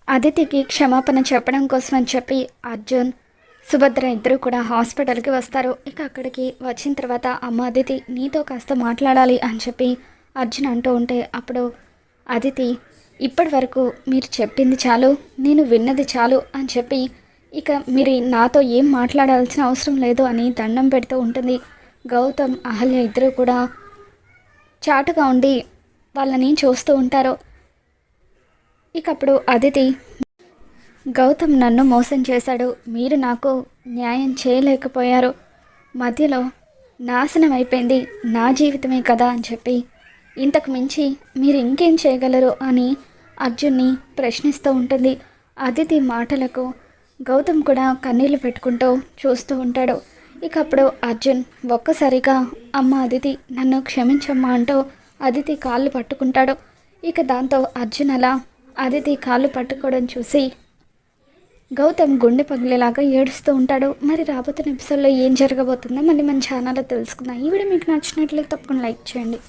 అదితికి క్షమాపణ చెప్పడం కోసం అని చెప్పి అర్జున్, సుభద్ర ఇద్దరు కూడా హాస్పిటల్కి వస్తారు. ఇక అక్కడికి వచ్చిన తర్వాత అమ్మ అదితి నీతో కాస్త మాట్లాడాలి అని చెప్పి అర్జున్ అంటూ ఉంటే అప్పుడు అదితి ఇప్పటి వరకు మీరు చెప్పింది చాలు, నేను విన్నది చాలు అని చెప్పి ఇక మీరు నాతో ఏం మాట్లాడాల్సిన అవసరం లేదు అని దండం పెడుతూ ఉంటుంది. గౌతమ్ అహల్య ఇద్దరు కూడా చాటుగా ఉండి వాళ్ళని చూస్తూ ఉంటారు. ఇక అప్పుడు అదితి, గౌతమ్ నన్ను మోసం చేశాడు, మీరు నాకు న్యాయం చేయలేకపోయారు, మధ్యలో నాశనం అయిపోయింది నా జీవితమే కదా అని చెప్పి ఇంతకు మించి మీరు ఇంకేం చేయగలరు అని అర్జున్ని ప్రశ్నిస్తూ ఉంటుంది. అదితి మాటలకు గౌతమ్ కూడా కన్నీళ్లు పెట్టుకుంటూ చూస్తూ ఉంటాడు. ఇక అప్పుడు అర్జున్ ఒక్కసారిగా అమ్మ అదితి నన్ను క్షమించమ్మా అంటూ అదితి కాళ్ళు పట్టుకుంటాడు. ఇక దాంతో అర్జున్ అలా అదితి కాళ్ళు పట్టుకోవడం చూసి గౌతమ్ గుండె పగిలేలాగా ఏడుస్తూ ఉంటాడు. మరి రాబోతున్న ఎపిసోడ్లో ఏం జరగబోతుందో మళ్ళీ మన ఛానల్లో తెలుసుకుందాం. ఈ వీడియో మీకు నచ్చినట్లయితే తప్పకుండా లైక్ చేయండి.